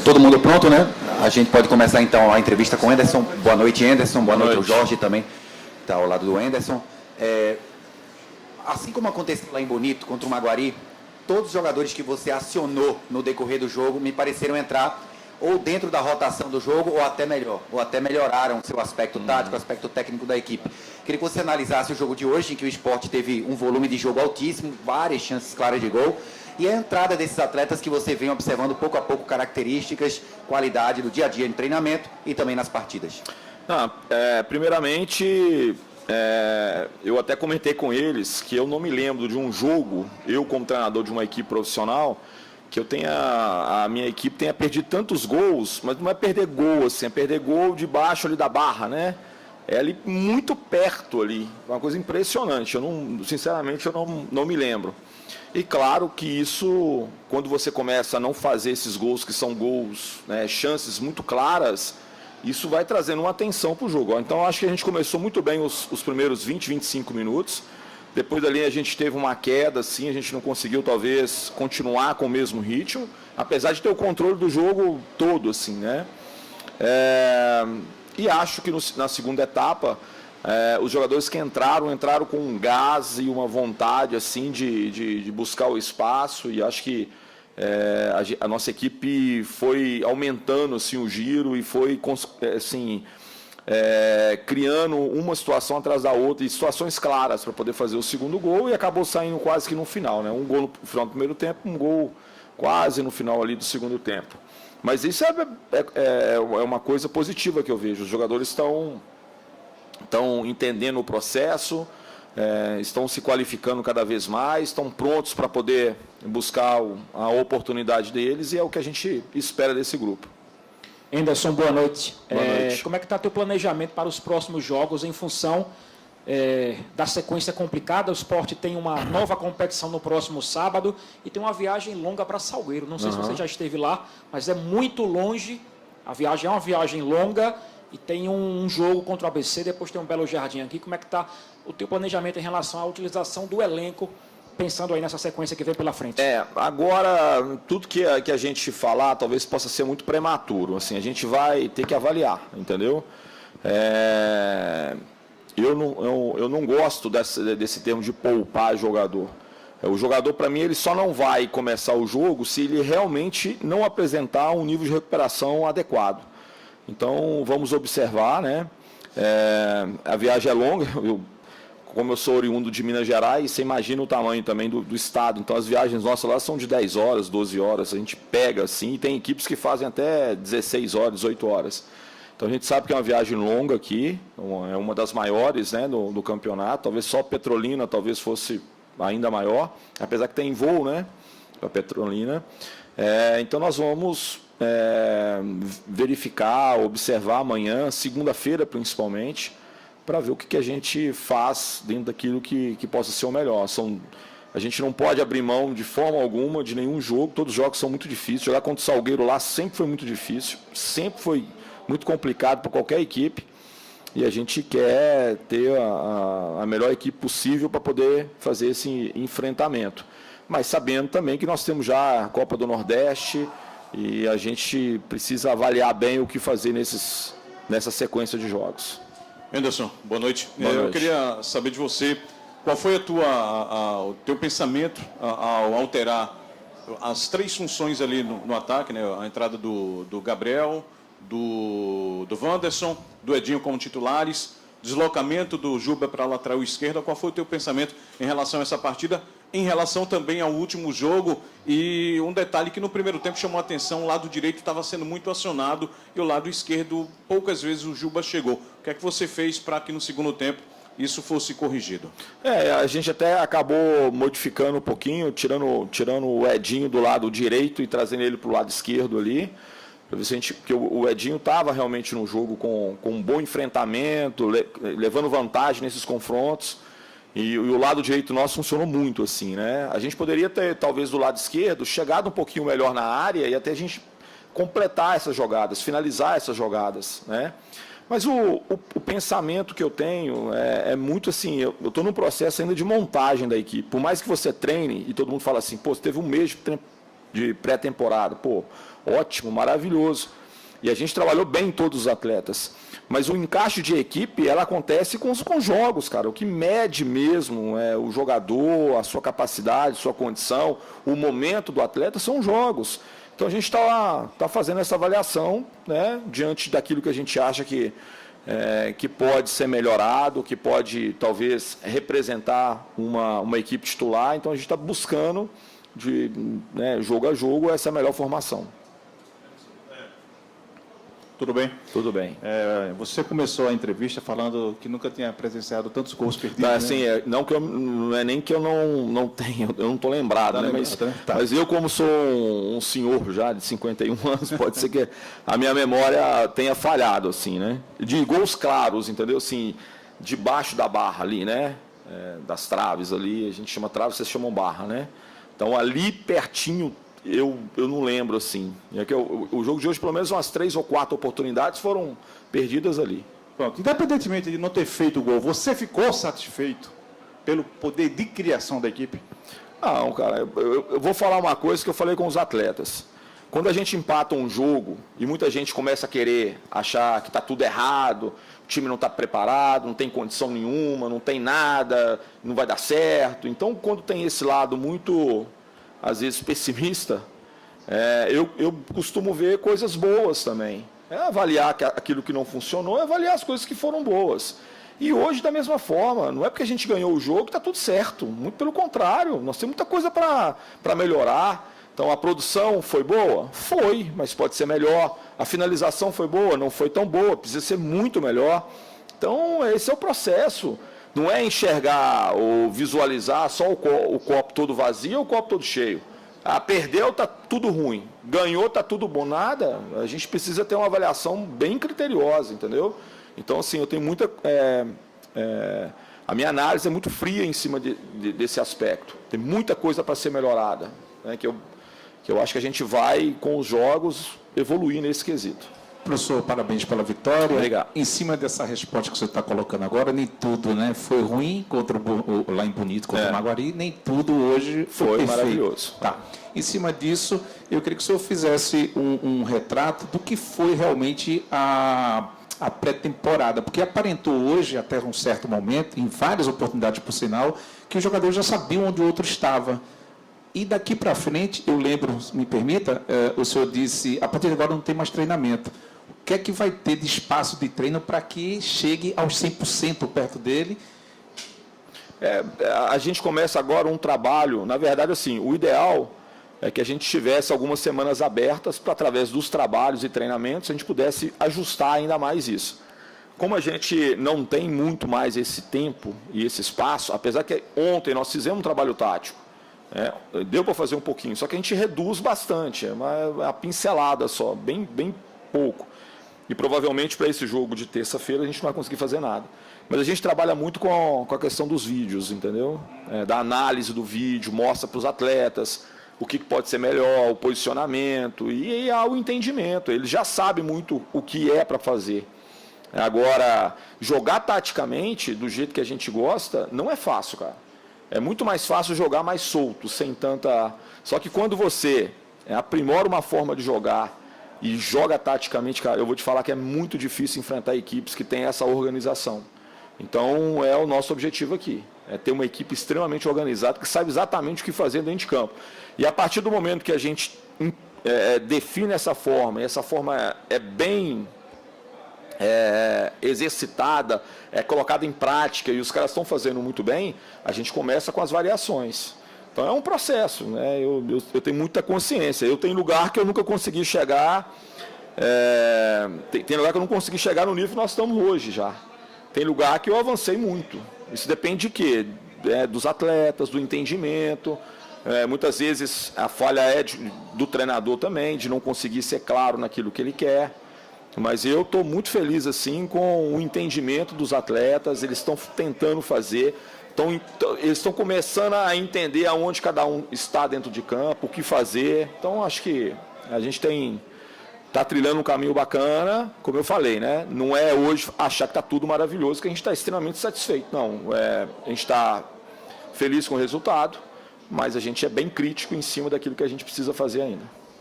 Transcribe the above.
Todo mundo pronto, né? A gente pode começar então a entrevista com o Anderson. Boa noite, Anderson. Boa noite ao Jorge também, está ao lado do Anderson. Assim como aconteceu lá em Bonito, contra o Maguari, todos os jogadores que você acionou no decorrer do jogo me pareceram entrar ou dentro da rotação do jogo ou até melhor, ou até melhoraram o seu aspecto tático, o aspecto técnico da equipe. Queria que você analisasse o jogo de hoje, em que o Sport teve um volume de jogo altíssimo, várias chances claras de gol, e a entrada desses atletas que você vem observando pouco a pouco características, qualidade do dia a dia em treinamento e também nas partidas. Primeiramente, eu até comentei com eles que eu não me lembro de um jogo, eu como treinador de uma equipe profissional, que a minha equipe tenha perdido tantos gols, mas não é perder gol, assim, é perder gol debaixo ali da barra, né? É ali muito perto ali, uma coisa impressionante. Sinceramente, eu não me lembro. E claro que isso, quando você começa a não fazer esses gols, que são gols, né, chances muito claras, isso vai trazendo uma atenção para o jogo. Então, eu acho que a gente começou muito bem os primeiros 20, 25 minutos. Depois dali a gente teve uma queda, assim, a gente não conseguiu talvez continuar com o mesmo ritmo, apesar de ter o controle do jogo todo, assim, né? E acho que na segunda etapa, os jogadores que entraram com um gás e uma vontade, assim, de buscar o espaço, e acho que a nossa equipe foi aumentando, assim, o giro e foi, assim, criando uma situação atrás da outra, e situações claras para poder fazer o segundo gol, e acabou saindo quase que no final, né? Um gol no final do primeiro tempo, um gol quase no final ali do segundo tempo. Mas isso é uma coisa positiva que eu vejo. Os jogadores estão entendendo o processo, estão se qualificando cada vez mais, estão prontos para poder buscar a oportunidade deles, e é o que a gente espera desse grupo. Anderson, boa noite. Boa noite. Como é que está teu planejamento para os próximos jogos em função da sequência complicada? O Sport tem uma nova competição no próximo sábado e tem uma viagem longa para Salgueiro. Não sei se você já esteve lá, mas é muito longe. A viagem é uma viagem longa e tem um jogo contra o ABC, depois tem um Belo Jardim aqui. Como é que está o teu planejamento em relação à utilização do elenco, pensando aí nessa sequência que vem pela frente? Agora, tudo que a gente falar talvez possa ser muito prematuro. Assim, a gente vai ter que avaliar, entendeu? Eu não gosto desse termo de poupar jogador. O jogador, para mim, ele só não vai começar o jogo se ele realmente não apresentar um nível de recuperação adequado. Então, vamos observar, né? A viagem é longa. Como eu sou oriundo de Minas Gerais, você imagina o tamanho também do estado. Então, as viagens nossas lá são de 10 horas, 12 horas. A gente pega assim, e tem equipes que fazem até 16 horas, 18 horas. Então, a gente sabe que é uma viagem longa aqui, é uma das maiores, né, do campeonato. Talvez só Petrolina talvez fosse ainda maior, apesar que tem voo, né, para Petrolina. Então, nós vamos verificar, observar amanhã, segunda-feira principalmente, para ver o que a gente faz dentro daquilo que possa ser o melhor. A gente não pode abrir mão de forma alguma de nenhum jogo, todos os jogos são muito difíceis. Jogar contra o Salgueiro lá sempre foi muito difícil, sempre foi muito complicado para qualquer equipe, e a gente quer ter a melhor equipe possível para poder fazer esse enfrentamento. Mas sabendo também que nós temos já a Copa do Nordeste e a gente precisa avaliar bem o que fazer nessa sequência de jogos. Anderson, boa noite. Boa noite. Eu queria saber de você, qual foi o teu pensamento ao alterar as três funções ali no ataque, né? A entrada do Gabriel, do Wanderson, do Edinho como titulares, deslocamento do Juba para a lateral esquerda. Qual foi o teu pensamento em relação a essa partida, em relação também ao último jogo? E um detalhe que no primeiro tempo chamou a atenção: o lado direito estava sendo muito acionado e o lado esquerdo, poucas vezes o Juba chegou. O que é que você fez para que no segundo tempo isso fosse corrigido? A gente até acabou modificando um pouquinho, tirando o Edinho do lado direito e trazendo ele para o lado esquerdo ali. Porque o Edinho estava realmente no jogo com um bom enfrentamento, levando vantagem nesses confrontos, e o lado direito nosso funcionou muito assim, né? A gente poderia ter, talvez, do lado esquerdo, chegado um pouquinho melhor na área e até a gente completar essas jogadas, finalizar essas jogadas, né? Mas o pensamento que eu tenho é muito assim, eu estou num processo ainda de montagem da equipe. Por mais que você treine, e todo mundo fala assim, pô, você teve um mês de pré-temporada. Pô, ótimo, maravilhoso. E a gente trabalhou bem em todos os atletas. Mas o encaixe de equipe, ela acontece com os jogos, cara. O que mede mesmo é o jogador, a sua capacidade, sua condição, o momento do atleta são os jogos. Então a gente está fazendo essa avaliação, né, diante daquilo que a gente acha que pode ser melhorado, que pode talvez representar uma equipe titular. Então a gente está buscando, jogo a jogo, essa melhor formação. Tudo bem? Tudo bem. Você começou a entrevista falando que nunca tinha presenciado tantos gols perdidos. Assim, não é nem que eu não tenho, eu não estou lembrado, né? Mas eu, como sou um senhor já de 51 anos, pode ser que a minha memória tenha falhado, assim, né? De gols claros, entendeu? Assim, debaixo da barra ali, né? Das traves ali, a gente chama trave, vocês chamam barra, né? Então, ali pertinho, eu não lembro, assim. O jogo de hoje, pelo menos umas 3 ou 4 oportunidades foram perdidas ali. Pronto. Independentemente de não ter feito o gol, você ficou satisfeito pelo poder de criação da equipe? Não, cara, eu vou falar uma coisa que eu falei com os atletas. Quando a gente empata um jogo e muita gente começa a querer achar que está tudo errado, o time não está preparado, não tem condição nenhuma, não tem nada, não vai dar certo. Então, quando tem esse lado muito, às vezes, pessimista, eu costumo ver coisas boas também. Avaliar aquilo que não funcionou, avaliar as coisas que foram boas. E hoje, da mesma forma, não é porque a gente ganhou o jogo que está tudo certo. Muito pelo contrário, nós temos muita coisa para melhorar. Então, a produção foi boa? Foi, mas pode ser melhor. A finalização foi boa? Não foi tão boa, precisa ser muito melhor. Então, esse é o processo. Não é enxergar ou visualizar só o copo todo vazio ou o copo todo cheio. Perdeu, está tudo ruim. Ganhou, está tudo bom. Nada. A gente precisa ter uma avaliação bem criteriosa, entendeu? Então, assim, eu tenho muita... a minha análise é muito fria em cima desse aspecto. Tem muita coisa para ser melhorada, né, que eu acho que a gente vai, com os jogos, evoluir nesse quesito. Professor, parabéns pela vitória. Obrigado. Em cima dessa resposta que você está colocando agora, nem tudo, né, foi ruim lá em Bonito contra o Maguari, nem tudo hoje foi perfeito. Maravilhoso. Tá. Em cima disso, eu queria que o senhor fizesse um retrato do que foi realmente a pré-temporada, porque aparentou hoje, até um certo momento, em várias oportunidades por sinal, que os jogadores já sabiam onde o outro estava. E daqui para frente, eu lembro, me permita, o senhor disse, a partir de agora não tem mais treinamento. O que é que vai ter de espaço de treino para que chegue aos 100% perto dele? A gente começa agora um trabalho, na verdade, assim, o ideal é que a gente tivesse algumas semanas abertas para, através dos trabalhos e treinamentos, a gente pudesse ajustar ainda mais isso. Como a gente não tem muito mais esse tempo e esse espaço, apesar que ontem nós fizemos um trabalho tático, deu para fazer um pouquinho, só que a gente reduz bastante, é uma pincelada só, bem pouco. E provavelmente para esse jogo de terça-feira a gente não vai conseguir fazer nada. Mas a gente trabalha muito com a questão dos vídeos, entendeu? Da análise do vídeo, mostra para os atletas o que pode ser melhor, o posicionamento e há o entendimento. Ele já sabe muito o que é para fazer. Agora, jogar taticamente, do jeito que a gente gosta, não é fácil, cara. É muito mais fácil jogar mais solto, sem tanta... Só que quando você aprimora uma forma de jogar e joga taticamente, cara, eu vou te falar que é muito difícil enfrentar equipes que têm essa organização. Então, é o nosso objetivo aqui. É ter uma equipe extremamente organizada, que sabe exatamente o que fazer dentro de campo. E a partir do momento que a gente define essa forma, e essa forma é bem exercitada, colocada em prática, e os caras estão fazendo muito bem, a gente começa com as variações. Então é um processo, né? Eu tenho muita consciência. Eu tenho lugar que eu nunca consegui chegar, tem lugar que eu não consegui chegar no nível que nós estamos hoje já. Tem lugar que eu avancei muito. Isso depende de quê? Dos atletas, do entendimento. Muitas vezes a falha do treinador também, de não conseguir ser claro naquilo que ele quer. Mas eu estou muito feliz assim com o entendimento dos atletas, eles estão tentando fazer, eles estão começando a entender aonde cada um está dentro de campo, o que fazer. Então acho que a gente está trilhando um caminho bacana, como eu falei, né? Não é hoje achar que está tudo maravilhoso, que a gente está extremamente satisfeito. Não, a gente está feliz com o resultado, mas a gente é bem crítico em cima daquilo que a gente precisa fazer ainda.